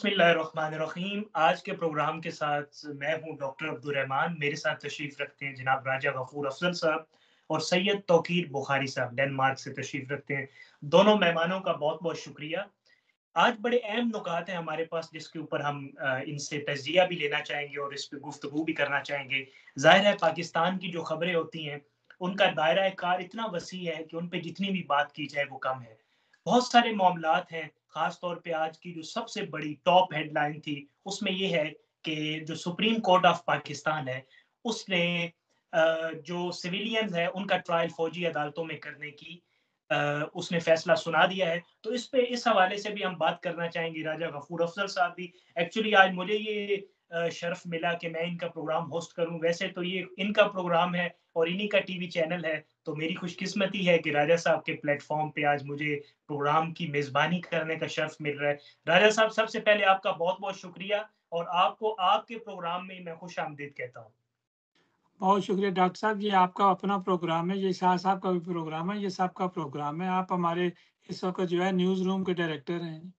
बिस्मिल्लाहिर्रहमानिर्रहीम। आज के प्रोग्राम के साथ मैं हूं डॉक्टर अब्दुल रहमान। मेरे साथ तशरीफ़ रखते हैं जनाब राजा गफूर अफजल साहब और सैयद तौकीर बुखारी साहब डेनमार्क से तशरीफ़ रखते हैं। दोनों मेहमानों का बहुत-बहुत शुक्रिया। आज बड़े अहम नुकात हैं हमारे पास जिसके ऊपर हम इनसे तज्ज़िया भी लेना चाहेंगे और इस पे गुफ्तगू भी करना चाहेंगे। ज़ाहिर है पाकिस्तान की जो खबरें होती हैं, उनका दायरा-ए-कार इतना वसी है कि उन पे जितनी भी बात की जाए वो कम है। बहुत सारे मामलात हैं, ख़ास तौर पे आज की जो सबसे बड़ी टॉप हेडलाइन थी, उसमें ये है कि जो सुप्रीम कोर्ट ऑफ पाकिस्तान है, उसने जो सिविलियंस हैं उनका ट्रायल फ़ौजी अदालतों में करने की अ, उसने फैसला सुना दिया है। तो इस हवाले से भी हम बात करना चाहेंगे। राजा गफूर अफजल साहब भी एक्चुअली आज मुझे ये शर्फ मिला कि मैं इनका प्रोग्राम होस्ट करूं। वैसे तो ये इनका प्रोग्राम है और इन्हीं का टीवी चैनल है, तो मेरी खुशकिस्मती है कि राजा साहब के प्लेटफॉर्म पे आज मुझे प्रोग्राम की मेजबानी करने का शर्फ मिल रहा है। राजा साहब, सबसे पहले आपका बहुत बहुत शुक्रिया और आपको आपके प्रोग्राम में मैं खुश आमदीद कहता हूँ। बहुत शुक्रिया डॉक्टर साहब। ये आपका अपना प्रोग्राम है, ये शाह साहब का भी प्रोग्राम है, ये सबका प्रोग्राम है। आप हमारे इस वक़्त जो है न्यूज़ रूम के डायरेक्टर हैं।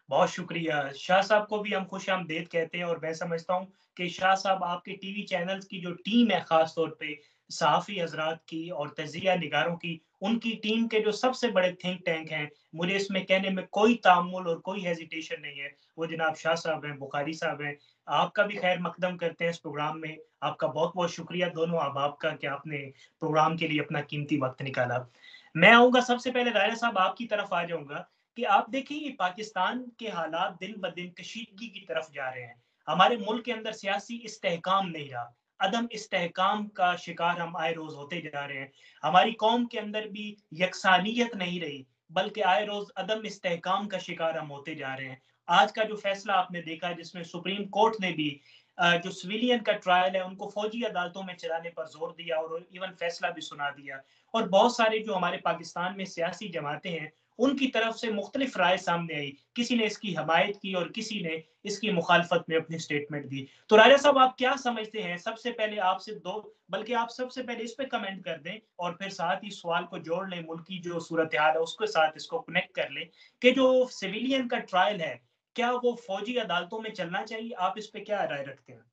बहुत शुक्रिया। शाह साहब को भी हम खुश-आमदीद कहते हैं और मैं समझता हूँ कि शाह साहब आपके टीवी चैनल्स की जो टीम है ख़ास तौर पे सहाफ़ी हज़रात की और तज़िया निगारों की, उनकी टीम के जो सबसे बड़े थिंक टैंक हैं, मुझे इसमें कहने में कोई तामुल और कोई हेजिटेशन नहीं है, वो जनाब शाह साहब हैं, बुखारी साहब हैं। आपका भी खैर मकदम करते हैं इस प्रोग्राम में। आपका बहुत-बहुत शुक्रिया दोनों अहबाब का कि आपने प्रोग्राम के लिए अपना कीमती वक़्त निकाला। मैं आऊँगा सबसे पहले रायला साहब आपकी तरफ आ जाऊँगा कि आप देखिए ये पाकिस्तान के हालात दिन-ब-दिन कशीदगी की तरफ जा रहे हैं। हमारे मुल्क के अंदर सियासी इस्तेहकाम नहीं रहा। अदम इस्तेहकाम का शिकार हम आए रोज़ होते जा रहे हैं। हमारी कौम के अंदर भी यकसानियत नहीं रही, बल्कि आए रोज़ अदम इस्तेहकाम का शिकार हम होते जा रहे हैं। आज का जो फैसला आपने देखा जिसमें सुप्रीम कोर्ट ने भी जो सिविलियन का ट्रायल है उनको फौजी अदालतों में चलाने पर ज़ोर दिया और इवन फैसला भी सुना दिया। और बहुत सारे जो हमारे पाकिस्तान में सियासी जमातें हैं, उनकी तरफ से मुख्तलिफ राय सामने आई। किसी ने इसकी हमायत की और किसी ने इसकी मुखालफत में अपनी स्टेटमेंट दी। तो राजा साहब आप क्या समझते हैं? सबसे पहले आपसे 2 बल्कि आप सबसे पहले इस पे कमेंट कर दें और फिर साथ ही सवाल को जोड़ लें, मुल्क की जो सूरत-ए-हाल है उसके साथ इसको कनेक्ट कर लें कि जो सिविलियन का ट्रायल है, क्या वो फौजी अदालतों में चलना चाहिए? आप इस पे क्या राय रखते हैं?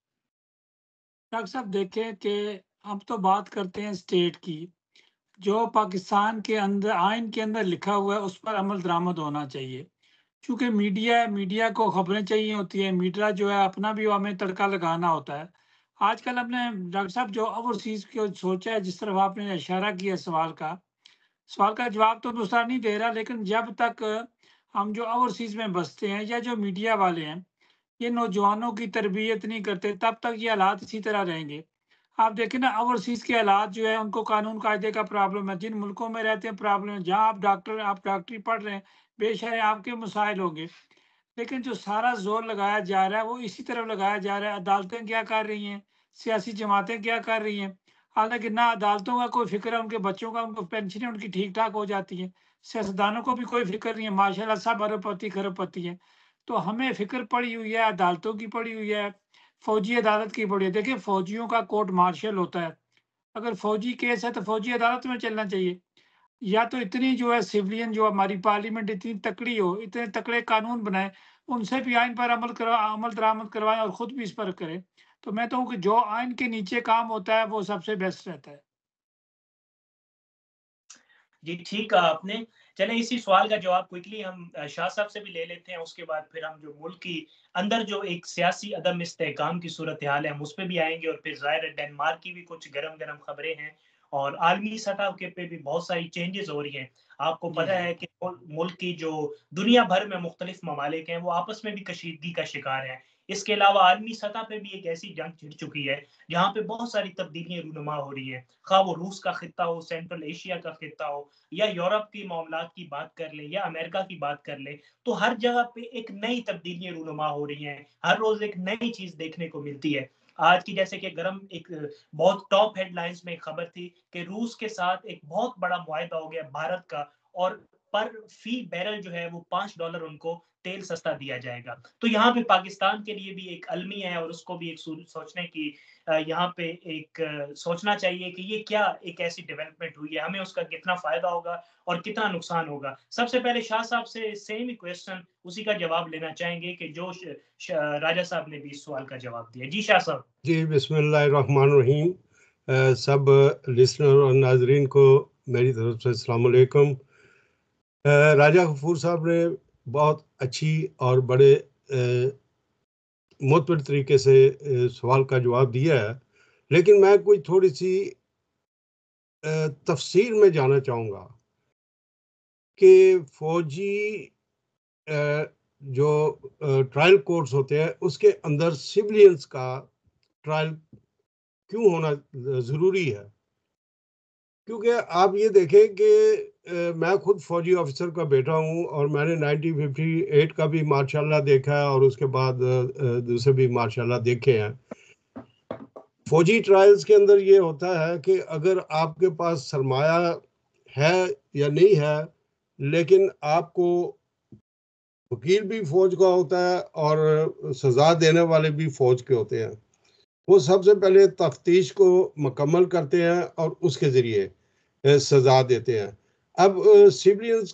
डॉक्टर साहब देखें कि हम तो बात करते हैं स्टेट की, जो पाकिस्तान के अंदर आइन के अंदर लिखा हुआ है, उस पर अमल-दरामद होना चाहिए। चूँकि मीडिया है, मीडिया को खबरें चाहिए होती हैं, मीडिया जो है अपना भी हमें तड़का लगाना होता है। आजकल हमने डॉक्टर साहब जो ओवरसीज़ की सोचा है, जिस तरफ आपने इशारा किया सवाल का जवाब तो दूसरा नहीं दे रहा, लेकिन जब तक हम जो ओवरसीज़ में बसते हैं या जो मीडिया वाले हैं, ये नौजवानों की तरबियत नहीं करते, तब तक ये हालात इसी तरह रहेंगे। आप देखें ना ओवरसीज़ के हालात जो है उनको कानून कायदे का प्रॉब्लम है, जिन मुल्कों में रहते हैं प्रॉब्लम है, जहाँ आप डॉक्टरी पढ़ रहे हैं, बेशक आपके मसाइल होंगे। लेकिन जो सारा ज़ोर लगाया जा रहा है, वो इसी तरफ लगाया जा रहा है, अदालतें क्या कर रही हैं, सियासी जमातें क्या कर रही हैं। हालाँकि ना अदालतों का कोई फ़िक्र है, उनके बच्चों का, उनको पेंशनें उनकी ठीक-ठाक हो जाती हैं। सियासतदानों को भी कोई फ़िक्र नहीं है, माशाअल्लाह सब अरबपति, खरबपति हैं। तो हमें फ़िक्र पड़ी हुई है, अदालतों की पड़ी हुई है, फ़ौजी अदालत की पड़ी है। देखिए, फ़ौजियों का कोर्ट मार्शल होता है। अगर फ़ौजी केस है, तो फ़ौजी अदालत में चलना चाहिए। या तो इतनी जो है सिविलियन जो हमारी पार्लियामेंट इतनी तकड़ी हो, इतने तकड़े कानून बनाए, उनसे भी आइन पर अमल दरामद करवाएँ और खुद भी इस पर करें। तो मैं तो हूँ कि जो आइन के नीचे काम होता है, वो सबसे बेस्ट रहता है। जी, ठीक कहा आपने। चलें इसी सवाल का जवाब क्विकली हम शाह साहब से भी ले लेते हैं, उसके बाद फिर हम जो मुल्क की अंदर जो एक सियासी अदम इस्तेहकाम की सूरत-ए-हाल है, हम उस पे भी आएँगे और फिर ज़ाहिर है डेनमार्क की भी कुछ गरम-गरम खबरें हैं और आलमी सतह के पे भी बहुत सारी चेंजेज़ हो रही हैं। आपको जी, पता जी। है कि मुल्क की जो दुनिया भर में मुख्तलिफ ममालिक हैं, वो आपस में भी कशीदगी का शिकार हैं। इसके अलावा आलमी सतह पे भी एक ऐसी जंग छिड़ चुकी है, जहाँ पे बहुत सारी तब्दीलियाँ रूनुमा हो रही हैं। ख़्वाह वो रूस का खित्ता हो, सेंट्रल एशिया का खित्ता हो या यूरोप की मामलात की बात कर लें या अमेरिका की बात कर लें, तो हर जगह पे एक नई तब्दीलियाँ रूनुमा हो रही हैं। हर रोज़ एक नई चीज़ देखने को मिलती है। आज की जैसे कि गरम एक बहुत टॉप हेडलाइंस में एक खबर थी कि रूस के साथ एक बहुत बड़ा मुआहदा हो गया भारत का और पर फी बैरल जो है वो $5 उनको तेल सस्ता दिया जाएगा। तो यहाँ पे पाकिस्तान के लिए भी एक अलमिया है और उसको भी एक सोचने की यहाँ पे एक सोचना चाहिए कि ये क्या एक ऐसी डेवलपमेंट हुई है, हमें उसका कितना फ़ायदा होगा और कितना नुकसान होगा। सबसे पहले शाह साहब से सेम ही क्वेश्चन उसी का जवाब लेना चाहेंगे कि जो राजा साहब ने भी इस सवाल का जवाब दिया। जी शाह साहब। जी, बिस्मिल्लाहिर्रहमानिर्रहीम। सब लिसनर और नाजरीन को मेरी तरफ से अस्सलाम वालेकुम। राजा गफूर साहब ने बहुत अच्छी और बड़े मुतबर तरीके से सवाल का जवाब दिया है, लेकिन मैं कोई थोड़ी सी तफसीर में जाना चाहूँगा कि फौजी जो ट्रायल कोर्ट्स होते हैं उसके अंदर सिविलियंस का ट्रायल क्यों होना ज़रूरी है। क्योंकि आप ये देखें कि मैं खुद फौजी ऑफिसर का बेटा हूँ और मैंने 1958 का भी माशाल्लाह देखा है और उसके बाद दूसरे भी माशाल्लाह देखे हैं। फौजी ट्रायल्स के अंदर ये होता है कि अगर आपके पास सरमाया है या नहीं है, लेकिन आपको वकील भी फौज का होता है और सज़ा देने वाले भी फौज के होते हैं। वो सबसे पहले तफ्तीश को मुकम्मल करते हैं और उसके ज़रिए सज़ा देते हैं। अब सिविलियंस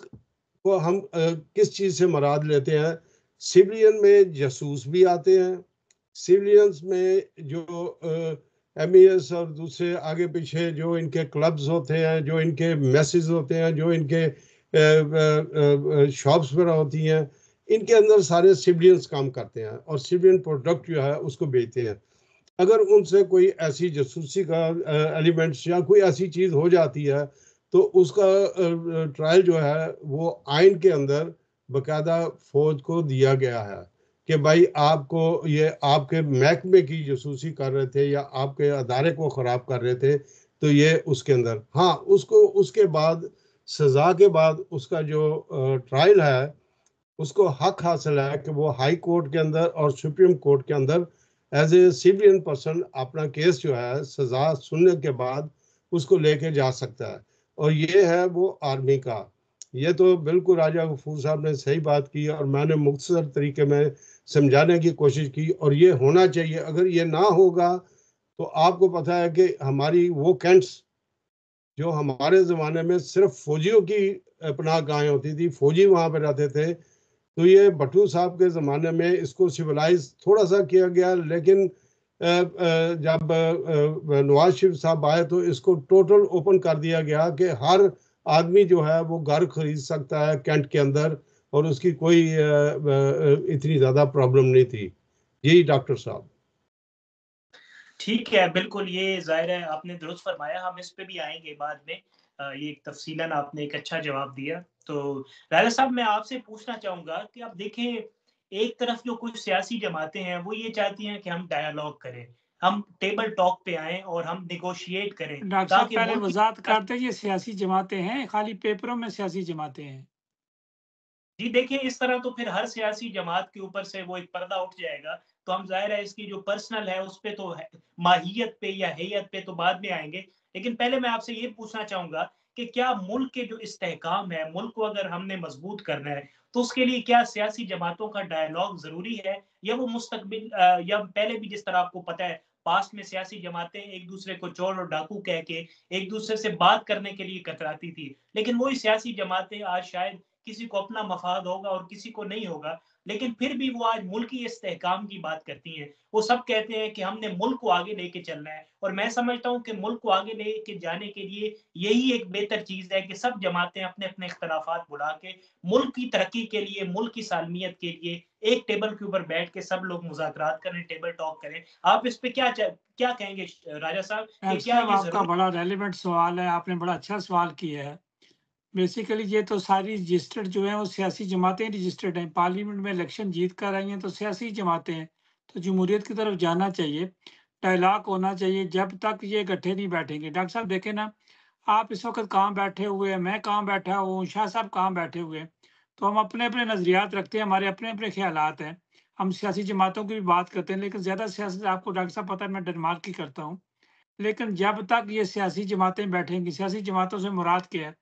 को हम किस चीज़ से मुराद लेते हैं? सिविलियन में जासूस भी आते हैं, सिविलियंस में जो एमईएस और दूसरे आगे पीछे जो इनके क्लब्स होते हैं, जो इनके मैसेज होते हैं, जो इनके शॉप्स वगैरह होती हैं, इनके अंदर सारे सिविलियंस काम करते हैं और सिविलियन प्रोडक्ट जो है उसको बेचते हैं। अगर उनसे कोई ऐसी जासूसी का एलिमेंट्स या कोई ऐसी चीज़ हो जाती है तो उसका ट्रायल जो है वो आइन के अंदर बाकायदा फौज को दिया गया है कि भाई आपको ये आपके महकमे की जासूसी कर रहे थे या आपके अदारे को ख़राब कर रहे थे, तो ये उसके अंदर हाँ उसको उसके बाद सज़ा के बाद उसका जो ट्रायल है उसको हक हासिल है कि वो हाई कोर्ट के अंदर और सुप्रीम कोर्ट के अंदर एज ए सिविलियन पर्सन अपना केस जो है सज़ा सुनने के बाद उसको लेके जा सकता है। और ये है वो आर्मी का। ये तो बिल्कुल राजा गफूर साहब ने सही बात की और मैंने मुख्तसर तरीके में समझाने की कोशिश की और ये होना चाहिए। अगर ये ना होगा तो आपको पता है कि हमारी वो कैंट्स जो हमारे ज़माने में सिर्फ फौजियों की पनाह गाहें होती थी, फौजी वहाँ पे रहते थे, तो ये भट्टू साहब के ज़माने में इसको सिविलाइज थोड़ा सा किया गया, लेकिन जब नवाज शरीफ साहब आए तो इसको टोटल ओपन कर दिया गया कि हर आदमी जो है वो घर खरीद सकता है कैंट के अंदर और उसकी कोई इतनी ज़्यादा प्रॉब्लम नहीं थी। जी डॉक्टर साहब। ठीक है, बिल्कुल ये ज़ाहिर है आपने दुरुस्त फरमाया, हम इस पे भी आएँगे बाद में। ये एक तफ़सीलन आपने एक अच्छा जवाब दिया। तो राजा साहब मैं आपसे पूछना चाहूँगा कि आप देखें, एक तरफ जो कुछ सियासी जमातें हैं, वो ये चाहती हैं कि हम डायलॉग करें, हम टेबल टॉक पे आएँ और हम नेगोशिएट करें डॉक्टर साहब ताकि पहले मुल्क वज़ाहत की करते ये सियासी जमातें हैं, खाली पेपरों में सियासी जमातें हैं। जी देखिए, इस तरह तो फिर हर सियासी जमात के ऊपर से वो एक पर्दा उठ जाएगा। तो हम ज़ाहिर है इसकी जो पर्सनल है उस पे तो है, माहियत पे या हैयत पे तो बाद में आएँगे। लेकिन पहले मैं आपसे ये पूछना चाहूँगा कि क्या मुल्क के जो इस्तेहकाम है, मुल्क को अगर हमने मज़बूत करना है, तो उसके लिए क्या सियासी जमातों का डायलॉग ज़रूरी है? या वो मुस्तकबिल या पहले भी जिस तरह आपको पता है, पास्ट में सियासी जमातें एक-दूसरे को चोर और डाकू कह के एक-दूसरे से बात करने के लिए कतराती थी। लेकिन वही सियासी जमातें आज शायद किसी को अपना मफाद होगा और किसी को नहीं होगा, लेकिन फिर भी वो आज मुल्की इस्तेहकाम की बात करती हैं। वो सब कहते हैं कि हमने मुल्क को आगे लेके चलना है और मैं समझता हूँ कि मुल्क को आगे लेके जाने के लिए यही एक बेहतर चीज़ है कि सब जमातें अपने-अपने इख्तिलाफ़ात भुला के मुल्क की तरक्की के लिए, मुल्क की सालमियत के लिए एक टेबल के ऊपर बैठ के सब लोग मुज़ाकरात करें, टेबल टॉक करें। आप इस पे क्या कहेंगे राजा साहब कि डॉक्टर क्या साहब ये आपका ज़रूरी बड़ा रेलेवेंट सवाल है, आपने बड़ा अच्छा सवाल किया है। बेसिकली ये तो सारी रजिस्टर्ड जो हैं वो सियासी जमातें रजिस्टर्ड हैं। पार्लियामेंट में इलेक्शन जीत कर आई हैं तो सियासी जमातें हैं। तो जमहूरियत की तरफ जाना चाहिए, डायलॉग होना चाहिए जब तक ये इकट्ठे नहीं बैठेंगे। डॉक्टर साहब देखें ना, आप इस वक़्त कहाँ बैठे हुए हैं, मैं कहाँ बैठा हूँ, शाह साहब कहाँ बैठे हुए हैं। तो हम अपने-अपने नज़रियात रखते हैं, हमारे अपने-अपने ख़्यालात हैं। हम सियासी जमातों की भी बात करते हैं, लेकिन ज़्यादा सियासत आपको डॉक्टर साहब पता है मैं डेनमार्क की करता हूँ। लेकिन जब तक ये सियासी जमातें बैठेंगी, सियासी जमातों से मुराद क्या है?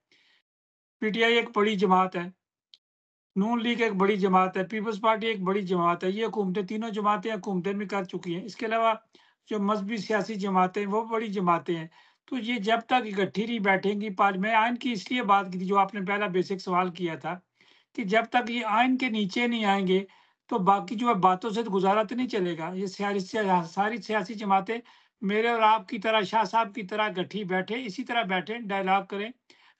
पीटीआई एक बड़ी जमात है, नून लीग एक बड़ी जमात है, पीपल्स पार्टी एक बड़ी जमात है। ये हुकूमतें, तीनों जमातें हुकूमतें भी कर चुकी हैं। इसके अलावा जो मजहबी सियासी जमातें, वो बड़ी जमातें हैं। तो ये जब तक इकट्ठी नहीं बैठेंगी, मैं आइन की इसलिए बात की थी, जो आपने पहला बेसिक सवाल किया था, कि जब तक ये आइन के नीचे नहीं आएंगे, तो बाकी जो है बातों से तो गुजारा तो नहीं चलेगा। ये सारी सियासी जमातें मेरे और आपकी तरह, शाह साहब की तरह इकट्ठी बैठे, इसी तरह बैठे, डायलॉग करें।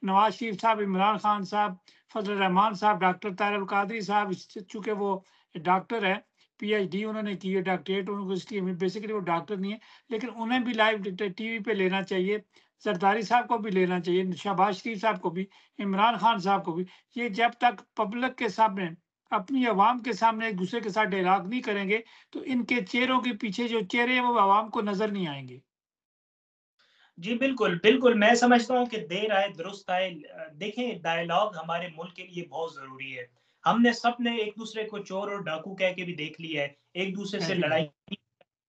नवाज शरीफ साहब, इमरान खान साहब, फजल रहमान साहब, डॉक्टर तारिक अल कादरी साहब, चूंकि वो डॉक्टर है, पीएचडी उन्होंने की है, डॉक्टरेट उनको, इसलिए बेसिकली वो डॉक्टर नहीं है, लेकिन उन्हें भी लाइव टीवी पे लेना चाहिए। जरदारी साहब को भी लेना चाहिए, शहबाज शरीफ साहब को भी, इमरान खान साहब को भी। ये जब तक पब्लिक के सामने, अपनी आवाम के सामने एक दूसरे के साथ डायलॉग नहीं करेंगे, तो इनके चेहरों के पीछे जो चेहरे हैं वो आवाम को नजर नहीं आएंगे। जी, बिल्कुल, बिल्कुल, मैं समझता हूँ कि देर आए दुरुस्त आए। देखें, डायलॉग हमारे मुल्क के लिए बहुत ज़रूरी है। हमने सबने एक-दूसरे को चोर और डाकू कह के भी देख लिया है, एक-दूसरे से लड़ाई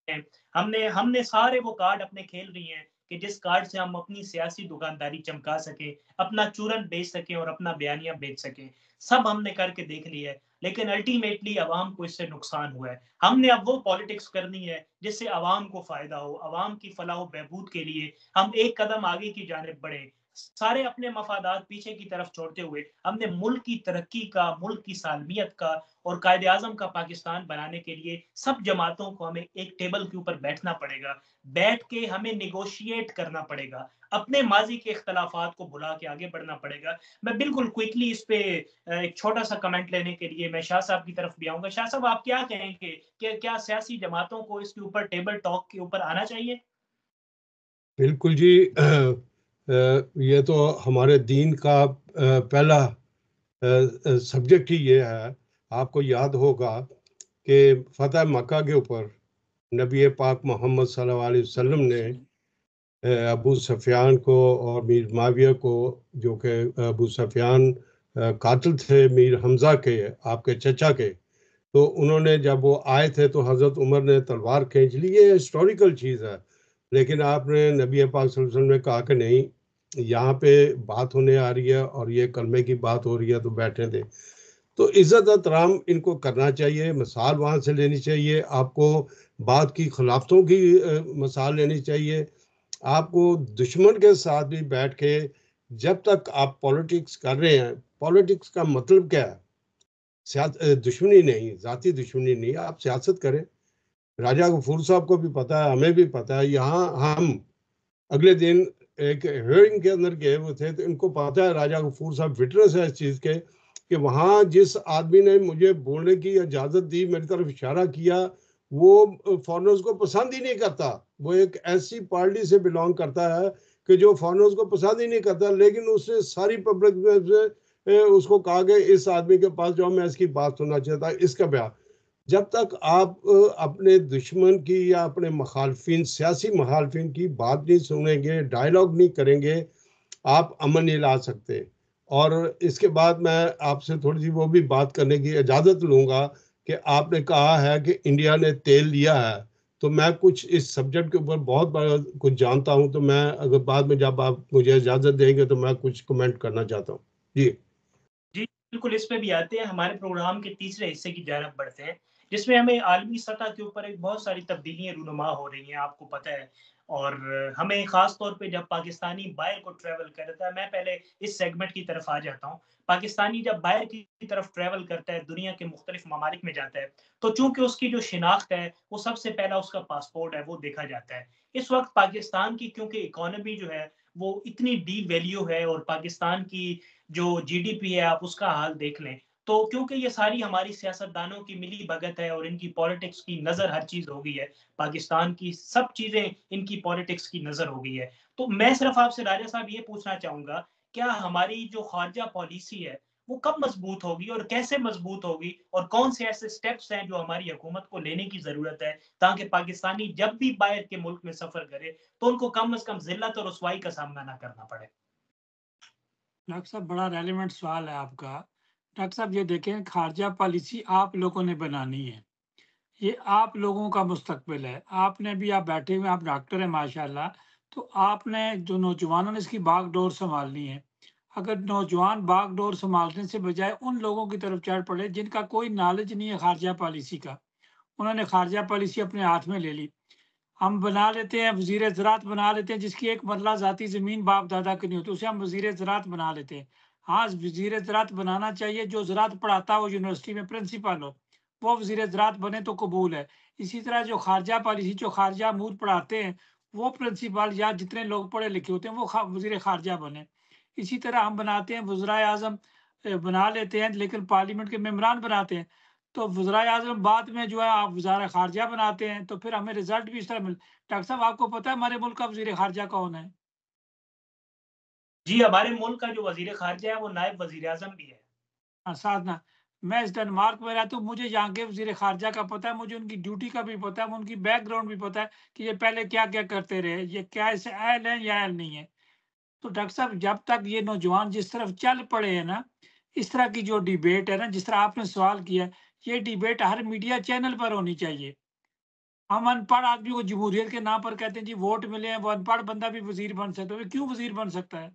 है। हमने हमने सारे वो कार्ड अपने खेल रही हैं कि जिस कार्ड से हम अपनी सियासी दुकानदारी चमका सकें, अपना चूरन बेच सकें और अपना बयानिया बेच सकें। सब हमने करके देख लिया है, लेकिन अल्टीमेटली अवाम को इससे नुकसान हुआ है। हमने अब वो पॉलिटिक्स करनी है जिससे अवाम को फ़ायदा हो, अवाम की फलाह व बहबूद के लिए हम एक कदम आगे की जानिब बढ़ें। सारे अपने मफादात पीछे की तरफ छोड़ते हुए हमने मुल्क की तरक्की का, मुल्क की सालमियत का और कायदे-आज़म का पाकिस्तान बनाने के लिए सब जमातों को हमें एक टेबल के ऊपर बैठना पड़ेगा। बैठ के हमें नेगोशिएट करना पड़ेगा। अपने माज़ी के इख्तिलाफ़ात को भुला के आगे बढ़ना पड़ेगा। मैं बिल्कुल क्विकली इस पे एक छोटा-सा कमेंट लेने के लिए मैं शाह साहब की तरफ भी आऊँगा। शाह साहब, आप क्या कहेंगे कि क्या सियासी जमातों को इसके ऊपर टेबल टॉक के ऊपर आना चाहिए? बिल्कुल जी। ये तो हमारे दीन का पहला सब्जेक्ट ही ये है। आपको याद होगा कि फतह मक्का के ऊपर नबी पाक मोहम्मद सल्लल्लाहु अलैहि वसल्लम ने अबू सफियान को और मीर माविया को, जो कि अबू सफियान कातिल थे मीर हमजा के, आपके चचा के, तो उन्होंने जब वो आए थे तो हज़रत उमर ने तलवार खींच ली। ये हिस्टोरिकल चीज़ है, लेकिन आपने नबी पाक सल्लल्लाहु अलैहि वसल्लम ने कहा कि नहीं, यहाँ पे बात होने आ रही है और ये कलमे की बात हो रही है, तो बैठने दें। तो इज़्ज़त एहतराम इनको करना चाहिए, मिसाल वहाँ से लेनी चाहिए। आपको बात की खिलाफतों की मिसाल लेनी चाहिए। आपको दुश्मन के साथ भी बैठ के, जब तक आप पॉलिटिक्स कर रहे हैं, पॉलिटिक्स का मतलब क्या है? दुश्मनी नहीं, ज़ाती दुश्मनी नहीं, आप सियासत करें। राजा गफूर साहब को भी पता है, हमें भी पता है। यहाँ हम अगले दिन एक हियरिंग के अंदर गए हुए थे, तो इनको पता है, राजा गफूर साहब विटनेस है इस चीज़ के, कि वहाँ जिस आदमी ने मुझे बोलने की इजाज़त दी, मेरी तरफ इशारा किया, वो फॉरेनर्स को पसंद ही नहीं करता। वो एक ऐसी पार्टी से बिलोंग करता है कि जो फॉरेनर्स को पसंद ही नहीं करता, लेकिन उसने सारी पब्लिक में से उसको कहा कि इस आदमी के पास जाओ, मैं इसकी बात सुनना चाहता, इसका बयान। जब तक आप अपने दुश्मन की या अपने मुखालफिन, सियासी मुखालफिन की बात नहीं सुनेंगे, डायलॉग नहीं करेंगे, आप अमन नहीं ला सकते। और इसके बाद मैं आपसे थोड़ी सी वो भी बात करने की इजाज़त लूँगा कि आपने कहा है कि इंडिया ने तेल लिया है, तो मैं कुछ इस सब्जेक्ट के ऊपर बहुत बड़ा कुछ जानता हूँ, तो मैं अगर बाद में जब आप मुझे इजाज़त देंगे तो मैं कुछ कमेंट करना चाहता हूँ। जी। जी, बिल्कुल, इस पे भी आते हैं। हमारे प्रोग्राम के तीसरे हिस्से की जानब बढ़ते हैं, जिसमें हमें आलमी सतह के ऊपर एक बहुत सारी तब्दीलियाँ रूनुमा हो रही हैं, आपको पता है। और हमें ख़ास तौर पे जब पाकिस्तानी बाहर को ट्रैवल करता है, मैं पहले इस सेगमेंट की तरफ आ जाता हूँ। पाकिस्तानी जब बाहर की तरफ ट्रैवल करता है, दुनिया के मुख्तलिफ ममालिक में जाता है, तो चूँकि उसकी जो शिनाख्त है, वो सबसे पहला उसका पासपोर्ट है, वो देखा जाता है। इस वक़्त पाकिस्तान की क्योंकि इकॉनमी जो है, वो इतनी डीवैल्यू है और पाकिस्तान की जो जीडीपी है, आप उसका हाल देख लें। तो क्योंकि ये सारी हमारी सियासतदानों की मिली-भगत है और इनकी पॉलिटिक्स की नज़र हर चीज़ हो गई है, पाकिस्तान की सब चीज़ें इनकी पॉलिटिक्स की नज़र हो गई है। तो मैं सिर्फ़ आपसे राजा साहब ये पूछना चाहूँगा, क्या हमारी जो ख़ारिजा पॉलिसी है, वो कब मज़बूत होगी और कैसे मज़बूत होगी? और कौन से ऐसे स्टेप्स हैं जो हमारी हुकूमत को लेने की ज़रूरत है, ताकि पाकिस्तानी जब भी बाहर के मुल्क में सफ़र करे, तो उनको कम से कम ज़िल्लत और रुसवाई का सामना ना करना पड़े? डॉक्टर साहब, बड़ा रेलेवेंट सवाल है आपका। डॉक्टर साहब, ये देखें, खारजा पॉलिसी आप लोगों ने बनानी है। ये आप लोगों का मुस्तकबिल है। आपने भी, आप बैठे हुए, आप डॉक्टर हैं माशाल्लाह, तो आपने जो नौजवानों ने इसकी बागडोर संभालनी है। अगर नौजवान बागडोर संभालने से बजाय उन लोगों की तरफ चढ़ पड़े जिनका कोई नॉलेज नहीं है खारजा पॉलिसी का, उन्होंने खारजा पॉलिसी अपने हाथ में ले ली। हम बना लेते हैं वजीर ज़राअत बना लेते हैं, जिसकी एक मरला ज़ाती ज़मीन बाप दादा की नहीं होती, उसे हम वजीर ज़राअत बना लेते हैं। हाँ, वजीर ज़राअत बनाना चाहिए, जो ज़राअत पढ़ाता हो यूनिवर्सिटी में प्रिंसिपल हो, वो वजीर ज़राअत बने तो कबूल है। इसी तरह जो खारजा पॉलिसी, जो खारजा अमूर पढ़ाते हैं, वो प्रिंसिपल या जितने लोग पढ़े लिखे होते हैं वो वजीर खारजा बने। इसी तरह हम बनाते हैं वज़राए आज़म बना लेते हैं, लेकिन पार्लियामेंट के मेंबरान बनाते हैं। तो वज़राए आज़म बाद में जो है आप वज़ारा ख़ारजा बनाते हैं, तो फिर हमें रिज़ल्ट भी इस तरह मिल। डॉक्टर साहब, आपको पता है हमारे मुल्क का वज़ीर ख़ारजा कौन है? जी, हमारे मुल्क का जो वज़ीर ख़ारिजा है वो नायब वज़ीर-ए-आज़म भी है। हाँ, साधना। मैं इस डेनमार्क में रहता हूँ, मुझे यहाँ के वज़ीर ख़ारजा का पता है, मुझे उनकी ड्यूटी का भी पता है, उनकी बैकग्राउंड भी पता है कि ये पहले क्या-क्या करते रहे, ये क्या ऐसे अहल हैं या अहल नहीं है। तो डॉक्टर साहब, जब तक ये नौजवान जिस तरफ चल पड़े हैं ना, इस तरह की जो डिबेट है ना, जिस तरह आपने सवाल किया, ये डिबेट हर मीडिया चैनल पर होनी चाहिए। हम अनपढ़ आदमी को जमहूरियत के नाम पर कहते हैं जी वोट मिले हैं, वो अनपढ़ बंदा भी वज़ीर बन सकता है, वो क्यों वज़ीर बन सकता है?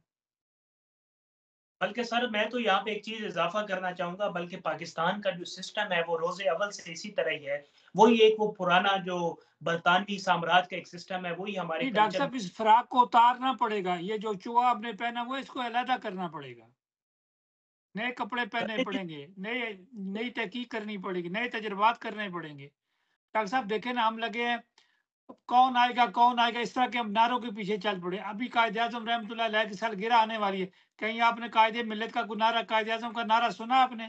बल्कि सर मैं तो यहाँ पे एक चीज़ इज़ाफ़ा करना चाहूँगा, बल्कि पाकिस्तान का जो सिस्टम है वो रोज़े अव्वल से इसी तरह ही है। वही एक वो पुराना जो बरतानवी साम्राज्य का एक सिस्टम है, वही हमारे नहीं डॉक्टर कल्चर साहब, इस फ्रॉक को उतारना पड़ेगा, ये जो चूहा आपने पहना हुआ है इसको अलहदा करना पड़ेगा। नए कपड़े पहनने करने की। पड़ेंगे, नए नई तहकीक करनी पड़ेगी, नए तजुर्बात करने पड़ेंगे। डॉक्टर साहब देखें ना, हम लगे हैं कौन आएगा, इस तरह के हम नारों के पीछे चल पड़े। अभी कायदे-आज़म रहमतुल्लाह अलैह की सालगिरह आने वाली है। कहीं आपने कायदे मिल्लत का कोई नारा, कायदे-आज़म का नारा सुना आपने?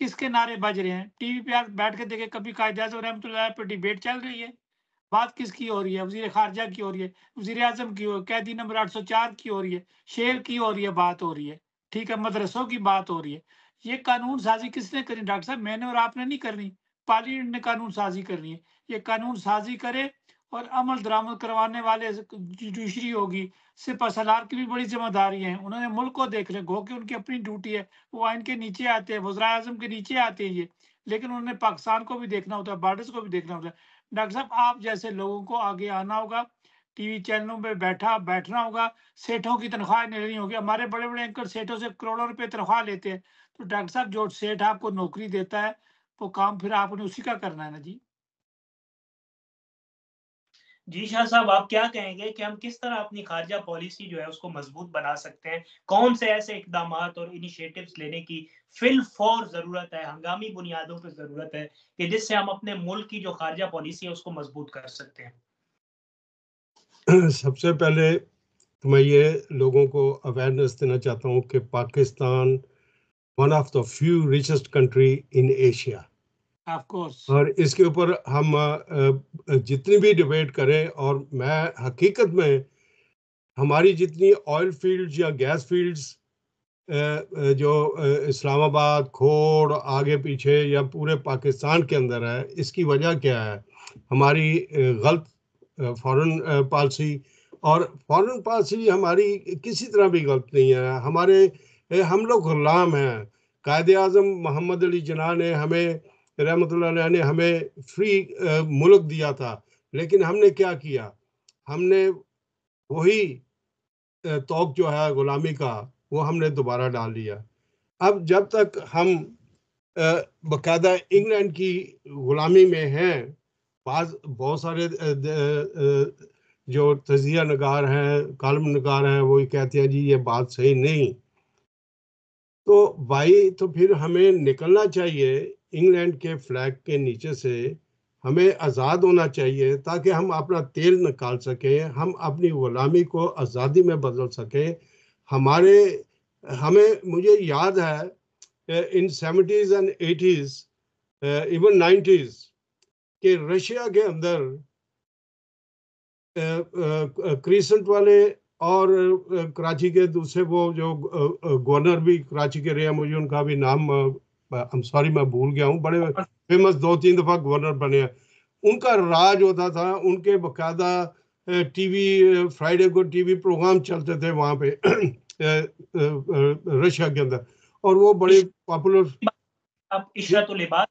किसके नारे बज रहे हैं? टीवी पे आप बैठ के देखें, कभी कायदे-आज़म रहमतुल्लाह अलैह पे डिबेट चल रही है? बात किसकी हो रही है? वज़ीर ख़ारिजा की हो रही है, वज़ीर-ए-आज़म की हो, कैदी नंबर 804 की हो रही है, शेर की हो रही है, बात हो रही है। ठीक है, मदरसों की बात हो रही है। ये कानून साज़ी किसने करनी डॉक्टर साहब? मैंने और आपने नहीं करनी, पार्लियामेंट ने कानून साज़ी करनी है। ये कानून साज़ी करे और अमल दरामद करवाने वाले जुडिशरी होगी, सिपह-सलार की भी बड़ी ज़िम्मेदारी है। उन्होंने मुल्क को देखना, गो कि उनकी अपनी ड्यूटी है, वो आइन के नीचे आते हैं, वज़ीर-ए-आज़म के नीचे आते हैं ये। लेकिन उन्होंने पाकिस्तान को भी देखना होता है, बॉर्डर्स को भी देखना होता है। डॉक्टर साहब, आप जैसे लोगों को आगे आना होगा, टीवी चैनलों पे बैठना होगा, सेठों की तनख्वाह नहीं लेनी होगी। हमारे बड़े-बड़े एंकर सेठों से करोड़ों रुपए तनख्वाह लेते हैं। तो डॉक्टर साहब, जो सेठ आपको नौकरी देता है, वो काम फिर आपने उसी का करना है ना जी। जी शाह साहब, आप क्या कहेंगे कि हम किस तरह अपनी खारजा पॉलिसी जो है उसको मजबूत बना सकते हैं? कौन से ऐसे इकदामात और इनिशिएटिव्स लेने की फिलफौर ज़रूरत है, हंगामी बुनियादों पे ज़रूरत है कि जिससे हम अपने मुल्क की जो खारजा पॉलिसी है उसको मजबूत कर सकते हैं? सबसे पहले तो मैं ये लोगों को अवेयरनेस देना चाहता हूँ कि Pakistan one of the few richest country in Asia, of course. और इसके ऊपर हम जितनी भी डिबेट करें, और मैं हकीकत में हमारी जितनी ऑयल फील्ड्स या गैस फील्ड्स जो इस्लामाबाद, खोड़, आगे पीछे या पूरे पाकिस्तान के अंदर है, इसकी वजह क्या है? हमारी गलत फॉरेन पॉलिसी। और फॉरेन पॉलिसी हमारी किसी तरह भी गलत नहीं है। हम लोग गुलाम हैं। कायदे आज़म मोहम्मद अली जिन्ना ने हमें रहमतुल्लाह अलैह ने हमें फ्री मुल्क दिया था, लेकिन हमने क्या किया? हमने वही तौक जो है गुलामी का, वो हमने दोबारा डाल लिया। अब जब तक हम बाकायदा इंग्लैंड की गुलामी में हैं, बहुत सारे जो तजिया नगार हैं, कालम नगार हैं, वो कहते हैं जी ये बात सही नहीं। तो भाई, तो फिर हमें निकलना चाहिए इंग्लैंड के फ्लैग के नीचे से। हमें आज़ाद होना चाहिए ताकि हम अपना तेल निकाल सकें, हम अपनी गुलामी को आज़ादी में बदल सकें। हमारे हमें मुझे याद है इन 70s and 80s, even 90s, कि रशिया के अंदर क्रिसेंट वाले और कराची के दूसरे वो जो गवर्नर भी कराची के रहे हैं, मुझे उनका भी नाम सॉरी मैं भूल गया हूँ, बड़े फेमस 2-3 दफा गवर्नर बने हैं। उनका राज होता था, उनके बकायदा टीवी फ्राइडे को टीवी प्रोग्राम चलते थे वहाँ पे रशिया के अंदर, और वो बड़े पॉपुलर। अब इशरतुल इबाद।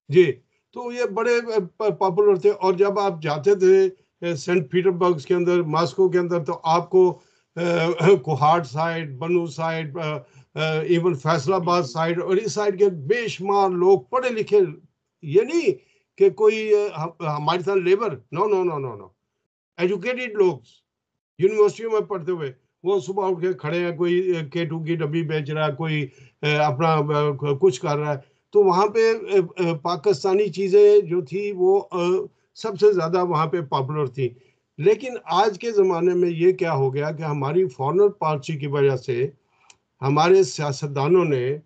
जी, तो ये बड़े पॉपुलर थे। और जब आप जाते थे सेंट पीटर्सबर्ग के अंदर, मॉस्को के अंदर, तो आपको कोहाट साइड, बनू साइड, इवन फैसलाबाद साइड, और इस साइड के बेशुमार लोग पढ़े लिखे, ये नहीं कि कोई हमारे साथ labour, no no no no no, educated लोग यूनिवर्सिटियों में पढ़ते हुए, वो सुबह उठ के खड़े हैं, कोई K2 की डब्बी बेच रहा है, कोई अपना कुछ कर रहा है। तो वहाँ पे पाकिस्तानी चीज़ें जो थी वो सबसे ज़्यादा वहाँ पे पॉपुलर थी। लेकिन आज के ज़माने में ये क्या हो गया कि हमारी फॉरेन पॉलिसी की वजह से हमारे सियासतदानों ने,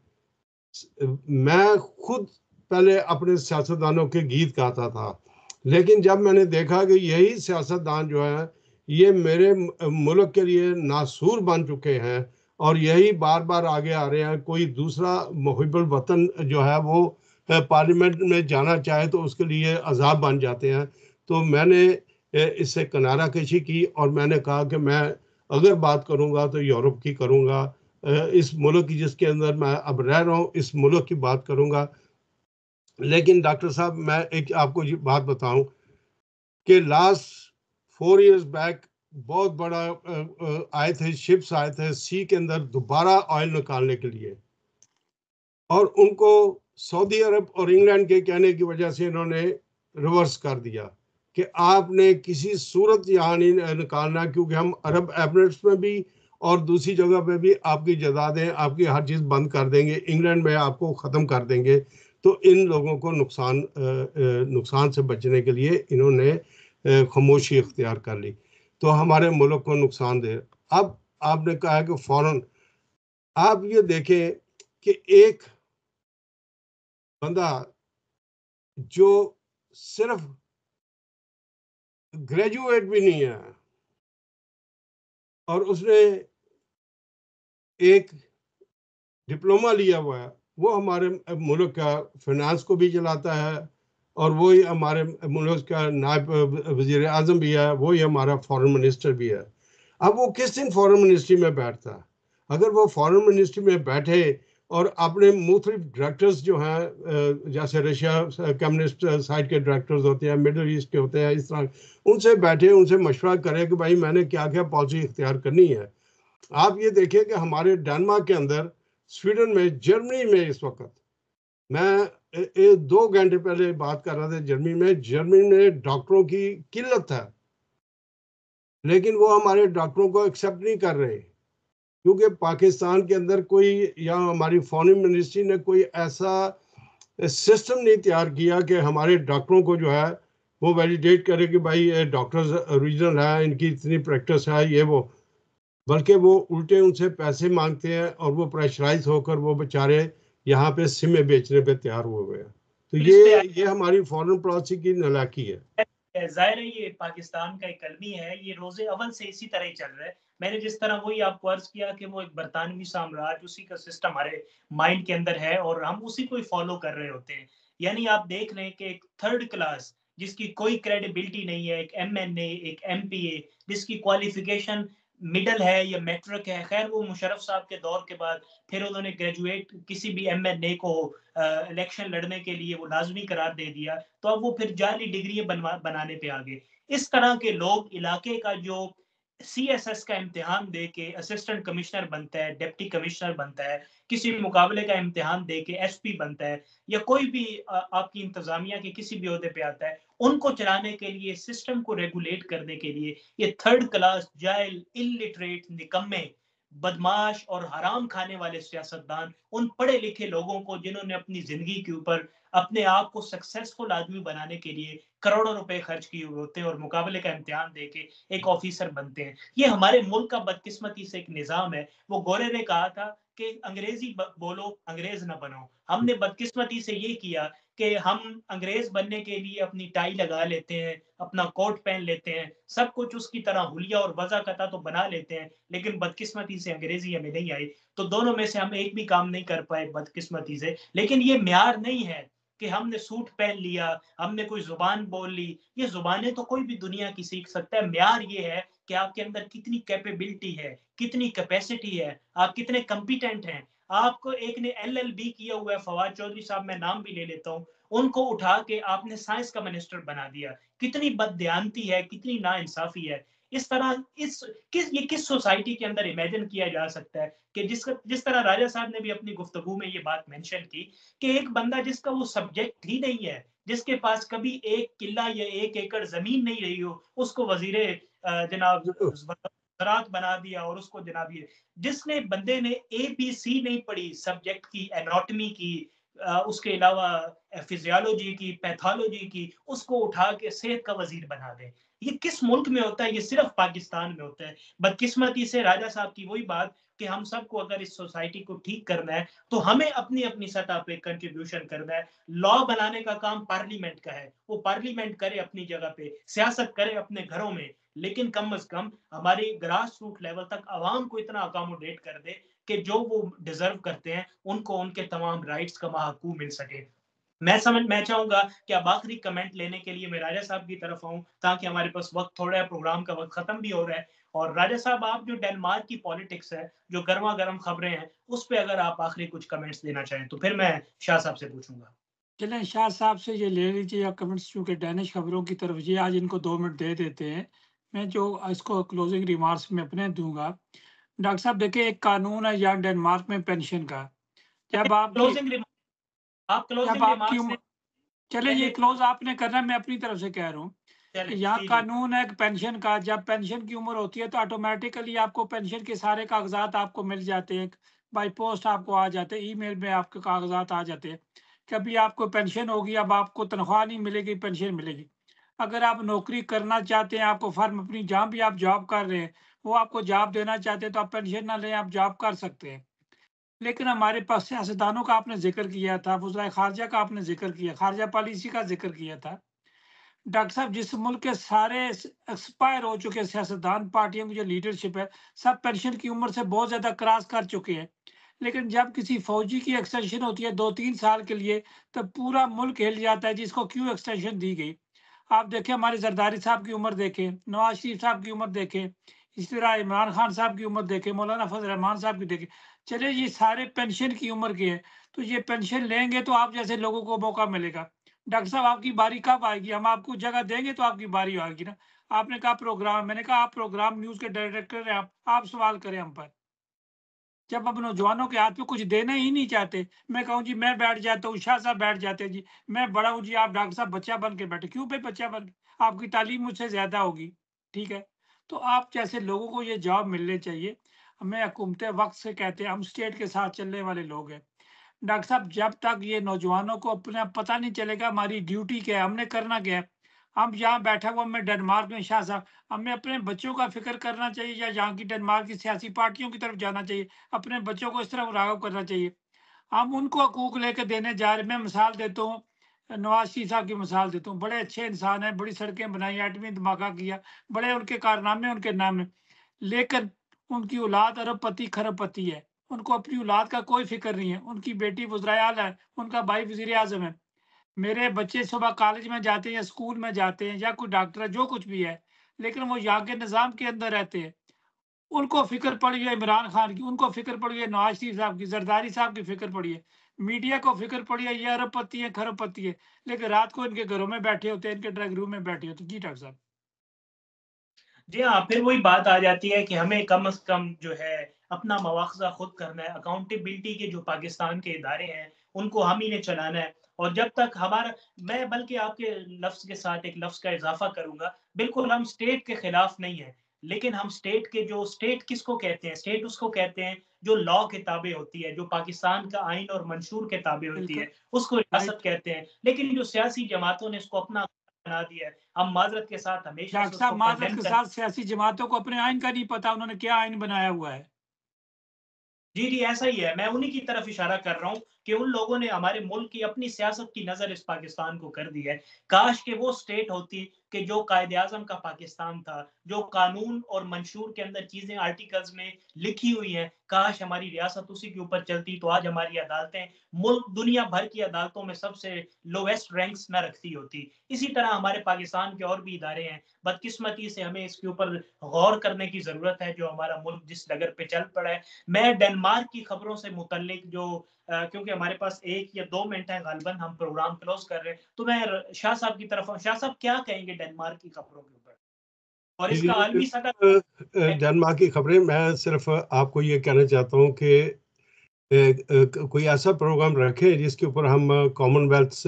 मैं खुद पहले अपने सियासतदानों के गीत गाता था, लेकिन जब मैंने देखा कि यही सियासतदान जो है ये मेरे मुल्क के लिए नासूर बन चुके हैं और यही बार बार आगे आ रहे हैं, कोई दूसरा मुहिब्बुल वतन जो है वो पार्लियामेंट में जाना चाहे तो उसके लिए अजाब बन जाते हैं। तो मैंने इससे किनारा कशी की और मैंने कहा कि मैं अगर बात करूंगा तो यूरोप की करूंगा, इस मुल्क की जिसके अंदर मैं अब रह रहा हूँ इस मुल्क की बात करूंगा। लेकिन डॉक्टर साहब, मैं एक आपको बात बताऊं कि लास्ट 4 इयर्स बैक बहुत बड़ा आए थे, शिप्स आए थे सी के अंदर दोबारा ऑयल निकालने के लिए, और उनको सऊदी अरब और इंग्लैंड के कहने की वजह से इन्होंने रिवर्स कर दिया कि आपने किसी सूरत यहाँ नहीं निकालना, क्योंकि हम अरब एमिरेट्स में भी और दूसरी जगह पे भी आपकी जायदादें, आपकी हर चीज़ बंद कर देंगे, इंग्लैंड में आपको ख़त्म कर देंगे। तो इन लोगों को नुकसान से बचने के लिए इन्होंने खामोशी इख्तियार कर ली, तो हमारे मुल्क को नुकसान दे। अब आपने कहा कि फौरन आप ये देखें कि एक बंदा जो सिर्फ ग्रेजुएट भी नहीं है और उसने एक डिप्लोमा लिया हुआ है, वो हमारे मुल्क का फाइनेंस को भी चलाता है और वही हमारे मुल्क का नायब वजीर आजम भी है, वही हमारा फॉरेन मिनिस्टर भी है। अब वो किस दिन फॉरेन मिनिस्ट्री में बैठता है? अगर वो फॉरेन मिनिस्ट्री में बैठे और अपने मुख्तलिफ डायरेक्टर्स जो हैं, जैसे रशिया कम्युनिस्ट साइड के डायरेक्टर्स होते हैं, मिडल ईस्ट के होते हैं, इस तरह उनसे बैठे, उनसे मशवरा करें कि भाई मैंने क्या क्या पॉलिसी इख्तियार करनी है। आप ये देखिए कि हमारे डेनमार्क के अंदर, स्वीडन में, जर्मनी में, इस वक्त मैं 2 घंटे पहले बात कर रहा था, जर्मनी में डॉक्टरों की किल्लत है, लेकिन वो हमारे डॉक्टरों को एक्सेप्ट नहीं कर रहे, क्योंकि पाकिस्तान के अंदर कोई, या हमारी फॉरेन मिनिस्ट्री ने कोई ऐसा सिस्टम नहीं तैयार किया कि हमारे डॉक्टरों को जो है वो वैलिडेट करे कि भाई ये डॉक्टर्स ओरिजिनल है, इनकी इतनी प्रैक्टिस है, ये वो, बल्कि वो उल्टे उनसे पैसे मांगते हैं और वो प्रेशराइज होकर वो बेचारे यहाँ पे सिमें बेचने पे तैयार हुए हैं। तो ये हमारी फॉरेन पॉलिसी की नालायकी है। जाहिर है ये पाकिस्तान का एक कलमी है, ये रोजे अव्वल से इसी तरह ही चल रहा है। मैंने जिस तरह वही आपको अर्ज किया कि वो एक बरतानवी साम्राज्य, उसी का सिस्टम हमारे माइंड के अंदर है और हम उसी को ही फॉलो कर रहे होते हैं। यानी आप देख रहे हैं कि एक थर्ड क्लास जिसकी कोई क्रेडिबिलिटी नहीं है, एक MNA, एक MPA जिसकी क्वालिफिकेशन मिडल है या मैट्रिक है, खैर वो मुशर्रफ साहब के दौर के बाद फिर उन्होंने ग्रेजुएट किसी भी MNA को इलेक्शन लड़ने के लिए वो लाजमी करार दे दिया, तो अब वो फिर जाली डिग्रियां बनाने पे आ गए। इस तरह के लोग इलाके का जो CSS का इम्तिहान दे के असिस्टेंट कमिश्नर बनता है, डिप्टी कमिश्नर बनता है, किसी मुकाबले का इम्तिहान दे के SP बनता है, या कोई भी आपकी इंतजामिया के किसी भी ओहदे पे आता है, उनको चलाने के लिए, सिस्टम को रेगुलेट करने के लिए ये थर्ड क्लास जाहिल, इलिटरेट, निकम्मे, बदमाश और हराम खाने वाले सियासतदान उन पढ़े लिखे लोगों को, जिन्होंने अपनी जिंदगी के ऊपर अपने आप को सक्सेसफुल आदमी बनाने के लिए करोड़ों रुपए खर्च किए हुए होते हैं और मुकाबले का इम्तिहान देके एक ऑफिसर बनते हैं। ये हमारे मुल्क का बदकिस्मती से एक निजाम है। वो गोरे ने कहा था कि अंग्रेजी बोलो, अंग्रेज ना बनो। हमने बदकिस्मती से ये किया कि हम अंग्रेज बनने के लिए अपनी टाई लगा लेते हैं, अपना कोट पहन लेते हैं, सब कुछ उसकी तरह हुलिया और वज़ाकता तो बना लेते हैं, लेकिन बदकिस्मती से अंग्रेजी हमें नहीं आई। तो दोनों में से हम एक भी काम नहीं कर पाए बदकिस्मती से। लेकिन ये म्यार नहीं है कि हमने सूट पहन लिया, हमने कोई जुबान बोल ली। ये जुबानें तो कोई भी दुनिया की सीख सकता है। म्यार ये है कि आपके अंदर कितनी कैपेबिलिटी है, कितनी कैपेसिटी है, आप कितने कंपिटेंट हैं। आपको एक ने LLB किया हुआ है, फवाद चौधरी साहब, मैं नाम भी ले लेता हूँ, उनको उठा के आपने साइंस का मिनिस्टर बना दिया। कितनी बददियानती है, कितनी नाइंसाफी है। इस तरह किस सोसाइटी के अंदर इमेजिन किया जा सकता है कि जिस तरह राजा साहब ने भी अपनी गुफ्तगू में ये बात मेंशन की कि एक बंदा जिसका वो सब्जेक्ट ही नहीं है, जिसके पास कभी एक किला या 1 एकड़ जमीन नहीं रही हो, उसको वजीरे जनाब ज़राअत बना दिया और उसको जनाब ये जिसने बंदे ने एबीसी नहीं पढ़ी सब्जेक्ट की, एनाटॉमी की, उसके अलावा फिजियोलॉजी की, पैथोलॉजी की, उसको उठा के सेहत का वजीर बना दें। ये किस मुल्क में होता है? ये सिर्फ पाकिस्तान में होता है। बदकिस्मती से राजा साहब की वही बात कि हम सबको अगर इस सोसाइटी को ठीक करना है तो हमें अपनी अपनी सतह पे कंट्रीब्यूशन करना है। लॉ बनाने का काम पार्लियामेंट का है, वो पार्लियामेंट करे अपनी जगह पे, सियासत करे अपने घरों में, लेकिन कम से कम हमारी ग्रास रूट लेवल तक आवाम को इतना अकोमोडेट कर दे कि जो वो डिजर्व करते हैं उनको उनके तमाम राइट्स का महकूम मिल सके। मैं चाहूंगा कि अब आखिरी कमेंट लेने के लिए मैं राजा साहब की तरफ आऊं ताकि हमारे पास वक्त थोड़ा है, प्रोग्राम का वक्त खत्म भी हो रहा है। और राजा साहब, आप जो डेनमार्क की पॉलिटिक्स है, जो गर्मा गर्म खबरें हैं, उस पर अगर आप आखिरी कुछ कमेंट्स देना चाहें तो फिर मैं शाह साहब से पूछूंगा। चलें शाह साहब से ये ले लीजिए या कमेंट्स, चूँकि डैनिश खबरों की तरफ ये आज इनको 2 मिनट दे देते हैं। मैं जो इसको क्लोजिंग रिमार्क्स में अपने दूँगा। डॉक्टर साहब देखिए, एक कानून है यहाँ डेनमार्क में पेंशन का। जब आपकी आप जब क्लोजिंग आपकी रिमार्क्स उम्र में चलिए ये पहले क्लोज़ आपने करना है, मैं अपनी तरफ से कह रहा हूँ। कि चलें यहाँ जी जी कानून है एक पेंशन का, जब पेंशन की उम्र होती है तो ऑटोमेटिकली आपको पेंशन के सारे कागज़ात आपको मिल जाते हैं। बाय पोस्ट आपको आ जाते हैं, ईमेल में आपके कागज़ात आ जाते हैं। कभी आपको पेंशन होगी, अब आपको तनख्वाह नहीं मिलेगी, पेंशन मिलेगी। अगर आप नौकरी करना चाहते हैं, आपको फर्म अपनी जहाँ भी आप जॉब कर रहे हैं, वो आपको जॉब देना चाहते हैं, तो आप पेंशन ना लें, आप जॉब कर सकते हैं। लेकिन हमारे पास सियासतदानों का आपने ज़िक्र किया था, वज़राए ख़ारिजा का आपने ज़िक्र किया, ख़ारिजा पॉलिसी का ज़िक्र किया था। डॉक्टर साहब, जिस मुल्क के सारे एक्सपायर हो चुके सियासतदान, पार्टियों की जो लीडरशिप है, सब पेंशन की उम्र से बहुत ज़्यादा क्रॉस कर चुके हैं। लेकिन जब किसी फौजी की एक्सटेंशन होती है 2-3 साल के लिए, तब पूरा मुल्क हिल जाता है, जिसको क्यों एक्सटेंशन दी गई। आप देखें, हमारे जरदारी साहब की उम्र देखें, नवाज शरीफ साहब की उम्र देखें, इसी तरह इमरान खान साहब की उम्र देखें, मौलाना फजल रहमान साहब की देखें। चलिए ये सारे पेंशन की उम्र के हैं, तो ये पेंशन लेंगे तो आप जैसे लोगों को मौका मिलेगा। डॉक्टर साहब, आपकी बारी कब आएगी? हम आपको जगह देंगे तो आपकी बारी आएगी ना। आपने कहा प्रोग्राम, मैंने कहा आप प्रोग्राम न्यूज़ के डायरेक्टर हैं, आप सवाल करें हम पर। जब आप नौजवानों के हाथ में कुछ देना ही नहीं चाहते, मैं कहूँ जी मैं बैठ जाता हूँ, शाह साहब बैठ जाते हैं जी, मैं बड़ा हूँ जी, आप डॉक्टर साहब बच्चा बन के बैठे। क्यों भाई बच्चा बन के? आपकी तालीम मुझसे ज़्यादा होगी, ठीक है? तो आप जैसे लोगों को ये जॉब मिलने चाहिए। हमें हुकूमत वक़्त से कहते हैं, हम स्टेट के साथ चलने वाले लोग हैं। डॉक्टर साहब, जब तक ये नौजवानों को अपना पता नहीं चलेगा हमारी ड्यूटी क्या है, हमने करना क्या है। हम यहाँ बैठा हुआ, मैं डेनमार्क में, शाह साहब, हमें अपने बच्चों का फ़िक्र करना चाहिए या यहाँ की डेनमार्क की सियासी पार्टियों की तरफ जाना चाहिए, अपने बच्चों को इस तरफ राग़िब करना चाहिए। हम उनको हकूक़ लेके देने जा रहे हैं। मैं मिसाल देता हूँ, नवाज़ शरीफ साहब की मिसाल देता हूँ, बड़े अच्छे इंसान हैं, बड़ी सड़कें बनाई, एटमी धमाका किया, बड़े उनके कारनामे उनके नाम हैं। लेकिन उनकी औलाद अरबपति, खरबपति है। उनको अपनी औलाद का कोई फ़िक्र नहीं है। उनकी बेटी वज़ीर आला है, उनका भाई वज़ीर-ए-आज़म है। मेरे बच्चे सुबह कॉलेज में जाते हैं या स्कूल में जाते हैं या कोई डॉक्टर है, जो कुछ भी है, लेकिन वो यहाँ के निज़ाम के अंदर रहते हैं। उनको फ़िक्र पड़ी है इमरान खान की, उनको फ़िक्र पड़ी है नवाज़ शरीफ साहब की, ज़रदारी साहब की फ़िक्र पड़ी है। मीडिया को फ़िक्र पड़ी है, ये अरबपति है, खरबपति है, लेकिन रात को इनके घरों में बैठे होते हैं, इनके ड्राइंग रूम में बैठे होते हैं। जी डॉक्टर साहब। जी हाँ, फिर वही बात आ जाती है कि हमें कम से कम जो है अपना मुआवज़ा खुद करना है। अकाउंटेबिलिटी के जो पाकिस्तान के इदारे हैं, उनको हम ही ने चलाना है। और जब तक हमारा मैं बल्कि आपके लफ्ज़ के साथ एक लफ्ज़ का इज़ाफ़ा करूँगा, बिल्कुल हम स्टेट के खिलाफ नहीं हैं, लेकिन हम स्टेट किसको कहते हैं? स्टेट उसको कहते हैं जो लॉ के ताबे होती है, जो पाकिस्तान का आइन और मंशूर के ताबे होती बिल्कुल, है, उसको रियासत राइट। कहते हैं। लेकिन जो सियासी जमातों ने इसको अपना बना दिया है, हम माज़रत के साथ हमेशा से डॉक्टर साहब, उसको माज़रत कंडेम के कर साथ सियासी जमातों को अपने आइन का नहीं पता, उन्होंने क्या आइन बनाया हुआ है। जी, जी, ऐसा ही है। मैं उन्हीं की तरफ इशारा कर रहा हूँ कि उन लोगों ने हमारे मुल्क की अपनी सियासत की नज़र इस पाकिस्तान को कर दी है। काश कि वो स्टेट होती कि जो कायदे-आज़म का पाकिस्तान था, जो कानून और मंशूर के अंदर चीज़ें आर्टिकल्स में लिखी हुई हैं, काश हमारी रियासत उसी के ऊपर चलती तो आज हमारी अदालतें मुल्क दुनिया भर की अदालतों में सबसे लोएस्ट रैंक्स ना रखती होती। इसी तरह हमारे पाकिस्तान के और भी इदारे हैं। बदकिस्मती से हमें इसके ऊपर गौर करने की ज़रूरत है, जो हमारा मुल्क जिस डगर पे चल पड़ा है। मैं डेनमार्क की खबरों से मुतल्लिक जो क्योंकि हमारे पास 1 या 2 मिनट है गालिबन, हम प्रोग्राम क्लोज़ कर रहे हैं, तो मैं शाह साहब की तरफ शाह साहब क्या कहेंगे डेनमार्क की खबरों के ऊपर? और इसका आलमी सतह डेनमार्क की खबरें, मैं सिर्फ आपको ये कहना चाहता हूँ कि कोई ऐसा प्रोग्राम रखें जिसके ऊपर हम कॉमनवेल्थ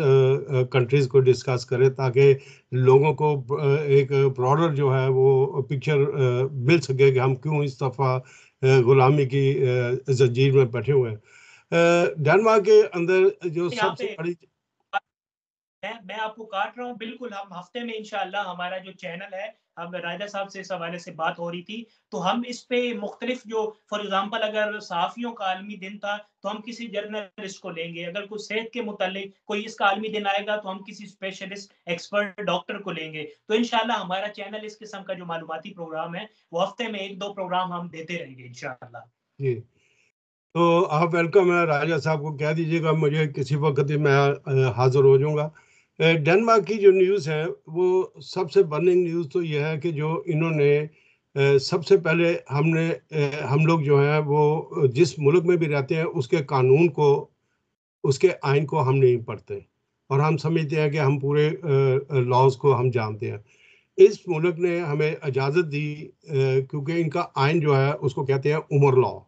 कंट्रीज को डिस्कस करें, ताकि लोगों को एक ब्रॉडर जो है वो पिक्चर मिल सके कि हम क्यों इस दफ़ा गुलामी की जंजीर में बैठे हुए हैं। डेनमार्क के अंदर जो सबसे बड़ी, मैं आपको काट रहा हूँ, बिल्कुल हम हफ्ते में इंशाल्लाह हमारा जो चैनल है, हम राजा साहब से इस हवाले से बात हो रही थी, तो हम इस पे मुख्तलिफ जो फॉर एग्जांपल अगर सहाफ़ियों का आलमी दिन था तो हम किसी जर्नलिस्ट को लेंगे, अगर कोई सेहत के मुतालिक कोई इसका आलमी दिन आएगा तो हम किसी स्पेशलिस्ट एक्सपर्ट डॉक्टर को लेंगे। तो इंशाल्लाह हमारा चैनल इस किस्म का जो मालूमाती प्रोग्राम है वो हफ्ते में 1-2 प्रोग्राम हम देते रहेंगे इंशाल्लाह। जी, तो आप वेलकम है। राजा साहब को कह दीजिएगा मुझे किसी वक्त ही मैं हाजिर हो जाऊंगा। डेनमार्क की जो न्यूज़ है वो सबसे बर्निंग न्यूज़ तो यह है कि जो इन्होंने सबसे पहले हम लोग जो हैं वो जिस मुल्क में भी रहते हैं उसके कानून को, उसके आइन को हम नहीं पढ़ते, और हम समझते हैं कि हम पूरे लॉज को हम जानते हैं। इस मुल्क ने हमें इजाज़त दी क्योंकि इनका आइन जो है उसको कहते हैं उमर लॉ।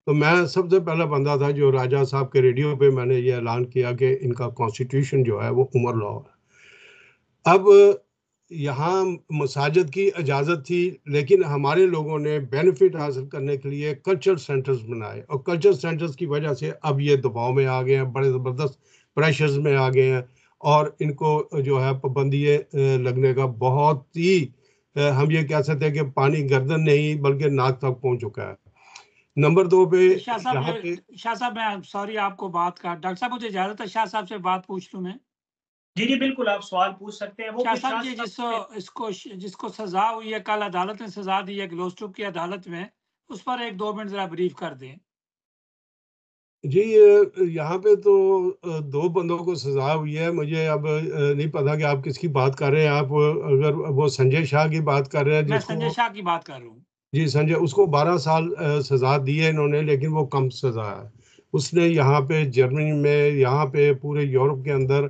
तो मैं सबसे पहला बंदा था जो राजा साहब के रेडियो पे मैंने ये ऐलान किया कि इनका कॉन्स्टिट्यूशन जो है वो उमर लॉ है। अब यहाँ मसाजिद की इजाज़त थी, लेकिन हमारे लोगों ने बेनिफिट हासिल करने के लिए कल्चर सेंटर्स बनाए, और कल्चर सेंटर्स की वजह से अब ये दबाव में आ गए हैं, बड़े ज़बरदस्त प्रेशर्स में आ गए हैं, और इनको जो है पाबंदी लगने का बहुत ही हम ये कह सकते हैं कि पानी गर्दन नहीं बल्कि नाक तक पहुँच चुका है। नंबर 2 पे शाह साहब मैं सॉरी आपको बात का, डॉक्टर साहब मुझे इजाजत है शाह साहब से बात पूछ लूं मैं? जी बिल्कुल, आप सवाल पूछ सकते हैं। वो शाह साहब जी, जिसको सजा हुई है, कल अदालत ने सजा दी है ग्लोस्ट्रुप की अदालत में, उस पर 1-2 मिनट जरा ब्रीफ कर दें। जी, यहाँ पे तो 2 बंदों को सजा हुई है। मुझे अब नहीं पता कि आप किसकी बात कर रहे हैं। आप अगर वो संजय शाह की बात कर रहे हैं, मैं संजय शाह की बात कर रहा हूँ। जी, संजय, उसको 12 साल सजा दी है इन्होंने, लेकिन वो कम सजा है। उसने यहाँ पे जर्मनी में, यहाँ पे पूरे यूरोप के अंदर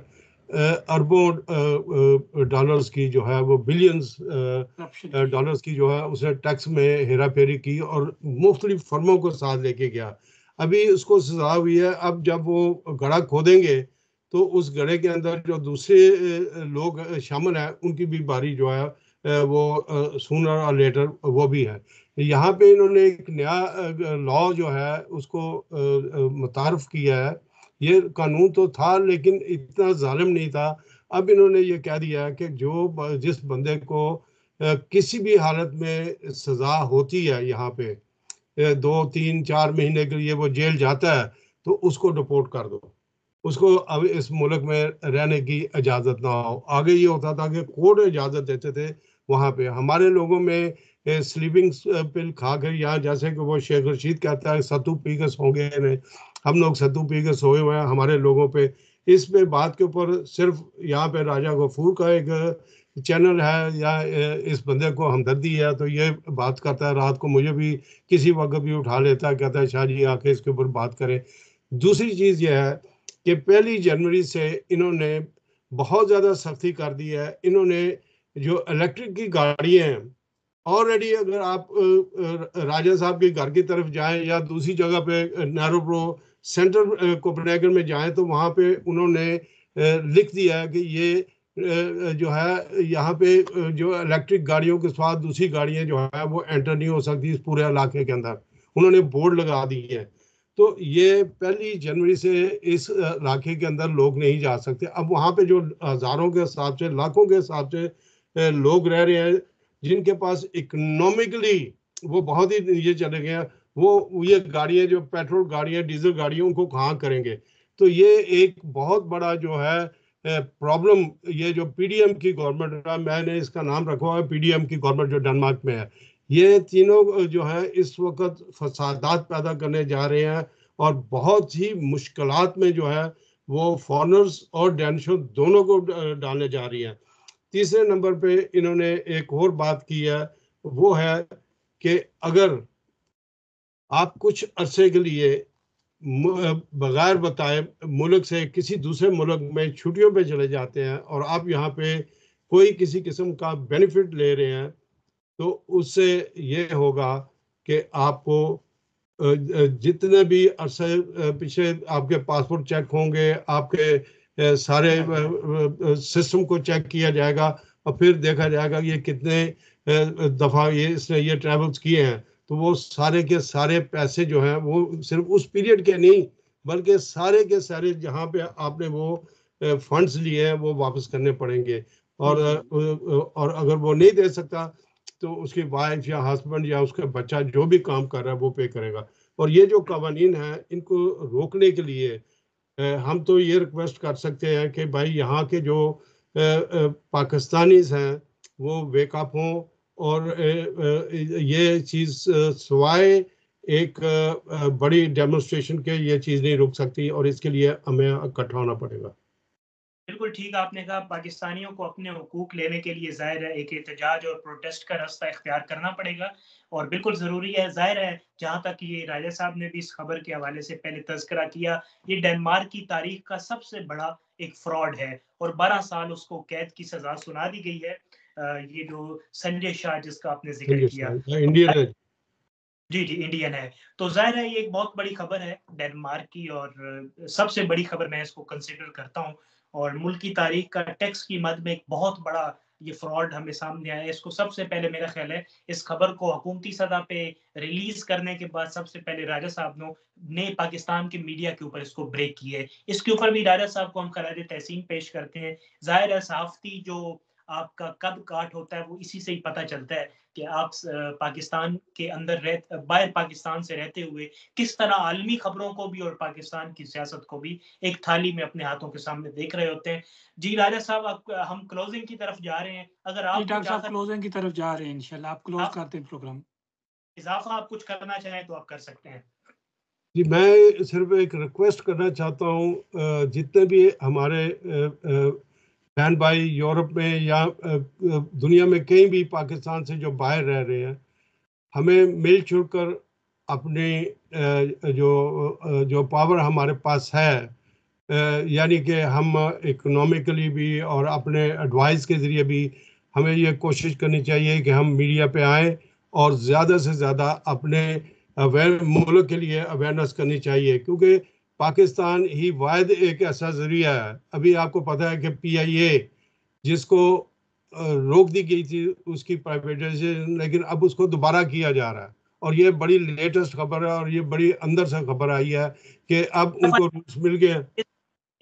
अरबों डॉलर्स की जो है वो बिलियंस डॉलर्स की जो है उसने टैक्स में हेरा फेरी की और मुख्तलिफ फर्मों को साथ लेके गया। अभी उसको सजा हुई है। अब जब वो गड़ा खोदेंगे तो उस गड़े के अंदर जो दूसरे लोग शामिल हैं उनकी भी बारी जो है वो सूनर और लेटर वो भी है। यहाँ पे इन्होंने एक नया लॉ जो है उसको मुतारफ किया है। ये कानून तो था लेकिन इतना जालिम नहीं था। अब इन्होंने ये कह दिया है कि जिस बंदे को किसी भी हालत में सजा होती है, यहाँ पे 2-3-4 महीने के लिए वो जेल जाता है, तो उसको डिपोर्ट कर दो, उसको अब इस मुल्क में रहने की इजाज़त ना हो। आगे ये होता था कि कोर्ट इजाज़त देते थे। वहाँ पे हमारे लोगों में स्लीपिंग पिल खा कर, यहाँ जैसे कि वो शेख रशीद कहता है सत्तू पी के सो गए ने, हम लोग सत्तू पी के सोए हुए हैं हमारे लोगों पे। इस पे बात के ऊपर सिर्फ यहाँ पे राजा गफूर का एक चैनल है या इस बंदे को हमदर्दी है तो ये बात करता है, रात को मुझे भी किसी वक्त भी उठा लेता है, कहता है शाह जी आके इसके ऊपर बात करें। दूसरी चीज़ यह है कि 1 जनवरी से इन्होंने बहुत ज़्यादा सख्ती कर दी है। इन्होंने जो इलेक्ट्रिक की गाड़ियाँ हैं, ऑलरेडी अगर आप राजा साहब के घर की तरफ जाएं या दूसरी जगह पे नैरोब्रो सेंटर कोपेनहेगन में जाएं तो वहाँ पे उन्होंने लिख दिया है कि ये जो है यहाँ पे जो इलेक्ट्रिक गाड़ियों के साथ दूसरी गाड़ियाँ जो है वो एंटर नहीं हो सकती इस पूरे इलाके के अंदर। उन्होंने बोर्ड लगा दी है। तो ये 1 जनवरी से इस इलाके के अंदर लोग नहीं जा सकते। अब वहाँ पे जो हज़ारों के हिसाब से, लाखों के हिसाब से लोग रह रहे हैं जिनके पास इकोनॉमिकली वो बहुत ही ये चले गए हैं, वो ये गाड़ियाँ जो पेट्रोल गाड़ियाँ, डीजल गाड़ियों उनको कहाँ करेंगे। तो ये एक बहुत बड़ा जो है प्रॉब्लम, ये जो पीडीएम की गवर्नमेंट है, मैंने इसका नाम रखा हुआ है पीडीएम की गवर्नमेंट जो डेनमार्क में है, ये तीनों जो है इस वक्त फसादात पैदा करने जा रहे हैं और बहुत ही मुश्किलात में जो है वो फॉरेनर्स और डेनिशों दोनों को डालने जा रही हैं। तीसरे नंबर पे इन्होंने एक और बात की है, वो है कि अगर आप कुछ अरसे के लिए बगैर बताए मुल्क से किसी दूसरे मुल्क में छुट्टियों पे चले जाते हैं और आप यहाँ पे कोई किसी किस्म का बेनिफिट ले रहे हैं तो उससे ये होगा कि आपको जितने भी अरसे पीछे आपके पासपोर्ट चेक होंगे, आपके सारे सिस्टम को चेक किया जाएगा और फिर देखा जाएगा ये कितने दफ़ा इसने ये ट्रैवल्स किए हैं, तो वो सारे के सारे पैसे जो हैं वो सिर्फ उस पीरियड के नहीं बल्कि सारे के सारे जहाँ पे आपने वो फंड्स लिए हैं वो वापस करने पड़ेंगे। और अगर वो नहीं दे सकता तो उसकी वाइफ या हस्बैंड या उसका बच्चा जो भी काम कर रहा है वो पे करेगा। और ये जो कवानीन है इनको रोकने के लिए हम तो ये रिक्वेस्ट कर सकते हैं कि भाई यहाँ के जो पाकिस्तानीज हैं वो वेकअप हों और ये चीज़ सिवाय एक बड़ी डेमोन्स्ट्रेशन के ये चीज़ नहीं रुक सकती और इसके लिए हमें इकट्ठा होना पड़ेगा। बिल्कुल ठीक आपने कहा, पाकिस्तानियों को अपने हुकूक लेने के लिए ज़ाहिर है एक एहतजाज और प्रोटेस्ट का रास्ता इख्तियार करना पड़ेगा और बिल्कुल ज़रूरी है। ज़ाहिर है जहाँ तक ये राजा साहब ने भी इस खबर के हवाले से पहले तज़किरा किया, ये डेनमार्क की तारीख का सबसे बड़ा एक फ्रॉड है और 12 साल उसको कैद की सज़ा सुना दी गई है। ये जो संजय शाह जिसका आपने ज़िक्र किया, इंडियन है। जी, जी, इंडियन है। तो ज़ाहिर है ये एक बहुत बड़ी खबर है डेनमार्क की और सबसे बड़ी खबर मैं इसको कंसिडर करता हूँ और मुल्क की तारीख का टैक्स की मद में एक बहुत बड़ा ये फ्रॉड हमें सामने आया है। इसको सबसे पहले मेरा ख़्याल है इस खबर को हुकूमती सतह पे रिलीज़ करने के बाद सबसे पहले राजा साहब ने पाकिस्तान के मीडिया के ऊपर इसको ब्रेक किया है। इसके ऊपर भी राजा साहब को हम खराज तहसीन पेश करते हैं। ज़ाहिर है सहाफ़ती जो आपका कद-काठ होता है वो इसी से ही पता चलता है कि आप पाकिस्तान के अंदर बाहर पाकिस्तान से रहते हुए किस तरह आलमी खबरों को भी और पाकिस्तान की सियासत को भी एक थाली में अपने हाथों के सामने देख रहे होते हैं। जी राजा साहब, हम क्लोजिंग की तरफ जा रहे हैं। अगर जी आप डॉक्टर कुछ साहब आखिर क्लोजिंग की तरफ जा रहे हैं, इंशाल्लाह आप क्लोज आप करते हैं प्रोग्राम। इजाफा आप कुछ करना चाहें तो आप कर सकते हैं। जी मैं सिर्फ एक रिक्वेस्ट करना चाहता हूँ जितने भी हमारे बहन भाई यूरोप में या दुनिया में कहीं भी पाकिस्तान से जो बाहर रह रहे हैं, हमें मिलजुल कर अपनी जो पावर हमारे पास है, यानी कि हम इकोनॉमिकली भी और अपने एडवाइस के ज़रिए भी हमें ये कोशिश करनी चाहिए कि हम मीडिया पे आएँ और ज़्यादा से ज़्यादा अपने मुल्क के लिए अवेयरनेस करनी चाहिए, क्योंकि पाकिस्तान ही वाहिद एक ऐसा ज़रिया है। अभी आपको पता है कि PIA जिसको रोक दी गई थी उसकी प्राइवेटाइजेशन, लेकिन अब उसको दोबारा किया जा रहा है और ये बड़ी लेटेस्ट खबर है और ये बड़ी अंदर से खबर आई है कि अब उनको रूल्स मिल गए हैं।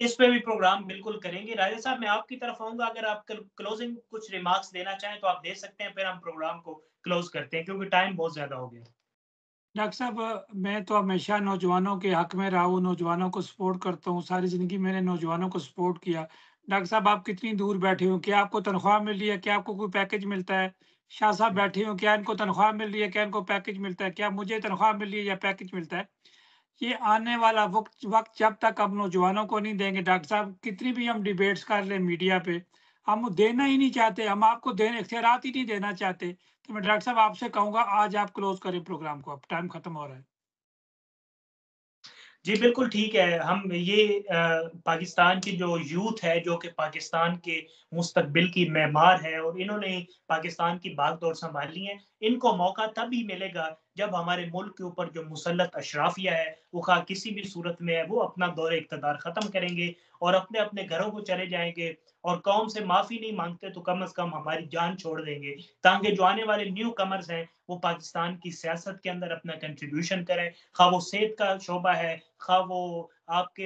इस पे भी प्रोग्राम बिल्कुल करेंगे। राजा साहब मैं आपकी तरफ आऊँगा, अगर आप क्लोजिंग कुछ रिमार्क्स देना चाहें तो आप दे सकते हैं, फिर हम प्रोग्राम को क्लोज करते हैं क्योंकि टाइम बहुत ज़्यादा हो गया। डॉक्टर साहब मैं तो हमेशा नौजवानों के हक में रहा हूँ, नौजवानों को सपोर्ट करता हूँ, सारी ज़िंदगी मैंने नौजवानों को सपोर्ट किया। डॉक्टर साहब आप कितनी दूर बैठे हो, क्या आपको तनख्वाह मिल रही है, क्या आपको कोई पैकेज मिलता है? शाह साहब बैठे हो, क्या इनको तनख्वाह मिल रही है, क्या इनको पैकेज मिलता है? क्या मुझे तनख्वाह मिल रही है या पैकेज मिलता है? ये आने वाला वक़्त वक़्त जब तक हम नौजवानों को नहीं देंगे, डॉक्टर साहब कितनी भी हम डिबेट्स कर लें मीडिया पे, हम देना ही नहीं चाहते, हम आपको देने इख्तियारात ही नहीं देना चाहते। तो मैं डॉक्टर साहब आपसे कहूँगा आज आप क्लोज़ करें प्रोग्राम को, अब टाइम खत्म हो रहा है। जी, बिल्कुल ठीक है। हम ये पाकिस्तान की जो यूथ है, जो कि पाकिस्तान के मुस्तकबिल की मेमार है और इन्होंने पाकिस्तान की बागडोर सँभालनी है, इनको मौका तभी मिलेगा जब हमारे मुल्क के ऊपर जो मुसल्लत अशराफिया है, वो ख़ा किसी भी सूरत में है, वो अपना दौर-ए-इक़्तिदार ख़त्म करेंगे और अपने-अपने घरों को चले जाएँगे और कौम से माफ़ी नहीं माँगते तो कम से कम हमारी जान छोड़ देंगे, ताकि जो आने वाले न्यू कमर्स हैं, वो पाकिस्तान की सियासत के अंदर अपना कंट्रीब्यूशन करें। ख़ा वो सेहत का शोबा है, ख़ा वो आपके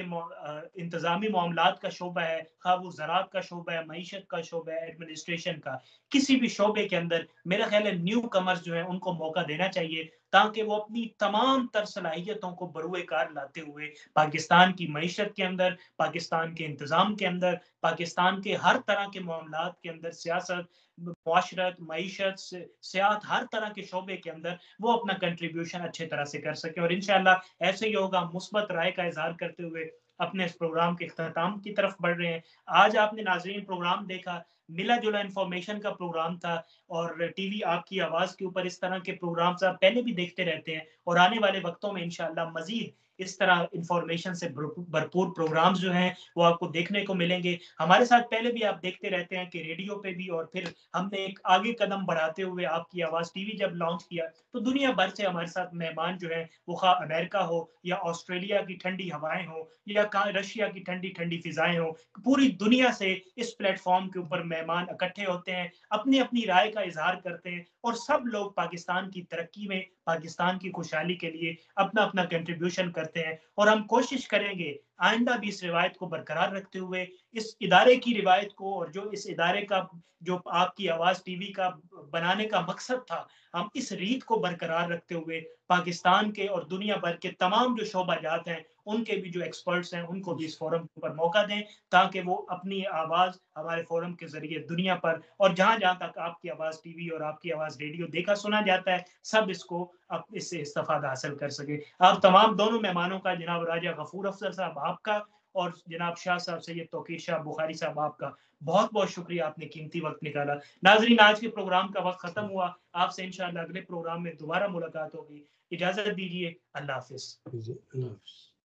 इंतज़ामी मामलात का शोबा है, ख़ा वो ज़राअत का शोबा है, मईशत का शोबा है, एडमिनिस्ट्रेशन का। किसी भी शोबे के अंदर मेरा ख़्याल है न्यू कमर्स जो हैं उनको मौका देना चाहिए, ताकि वो अपनी तमाम तर सलाहियतों को बरूए कार लाते हुए पाकिस्तान की मईशत के अंदर, पाकिस्तान के इंतज़ाम के अंदर, पाकिस्तान के हर तरह के मामलात के अंदर, सियासत, मुआशरत, मईशत, सियाहत, हर तरह के शोबे के अंदर वो अपना कंट्रीब्यूशन अच्छी तरह से कर सकें और इंशाअल्लाह ऐसे ही होगा। मुस्बत राय का इज़हार करते हुए अपने इस प्रोग्राम के इख्तिताम की तरफ बढ़ रहे हैं। आज आपने नाज़रीन प्रोग्राम देखा, मिला-जुला इन्फॉर्मेशन का प्रोग्राम था और टीवी आपकी आवाज़ के ऊपर इस तरह के प्रोग्राम्स आप पहले भी देखते रहते हैं और आने वाले वक़्तों में इंशाअल्लाह मज़ीद इस तरह इंफॉर्मेशन से भरपूर प्रोग्राम्स जो हैं वो आपको देखने को मिलेंगे। हमारे साथ पहले भी आप देखते रहते हैं कि रेडियो पे भी, और फिर हमने एक आगे कदम बढ़ाते हुए आपकी आवाज़ टीवी जब लॉन्च किया तो दुनिया भर से हमारे साथ मेहमान जो हैं वो खा अमेरिका हो या ऑस्ट्रेलिया की ठंडी हवाएं हो या रशिया की ठंडी ठंडी फिजाएं हो, पूरी दुनिया से इस प्लेटफॉर्म के ऊपर मेहमान इकट्ठे होते हैं, अपनी अपनी राय का इजहार करते हैं और सब लोग पाकिस्तान की तरक्की में, पाकिस्तान की खुशहाली के लिए अपना अपना कंट्रीब्यूशन करते हैं। और हम कोशिश करेंगे आइंदा भी इस रिवायत को बरकरार रखते हुए, इस इदारे की रिवायत को, और जो इस इदारे का जो आपकी आवाज़ टीवी का बनाने का मकसद था, हम इस रीत को बरकरार रखते हुए पाकिस्तान के और दुनिया भर के तमाम जो शोबाजात हैं उनके भी जो एक्सपर्ट्स हैं उनको भी इस फोरम पर मौका दें, ताकि वो अपनी आवाज़ हमारे फोरम के जरिए दुनिया पर और जहां जहां तक आपकी आवाज़ टीवी और आपकी आवाज़ रेडियो देखा सुना जाता है, सब इसको इससे इस्तेफादा हासिल कर सके। आप तमाम दोनों मेहमानों का, जनाब राजा गफूर अफजल साहब आपका और जनाब शाह साहब सैयद तौकीर शाह बुखारी साहब आपका बहुत बहुत शुक्रिया, आपने कीमती वक्त निकाला। नाजरीन, आज के प्रोग्राम का वक्त खत्म हुआ, आपसे इंशाअल्लाह अगले प्रोग्राम में दोबारा मुलाकात होगी। इजाजत दीजिए, अल्लाह हाफिज।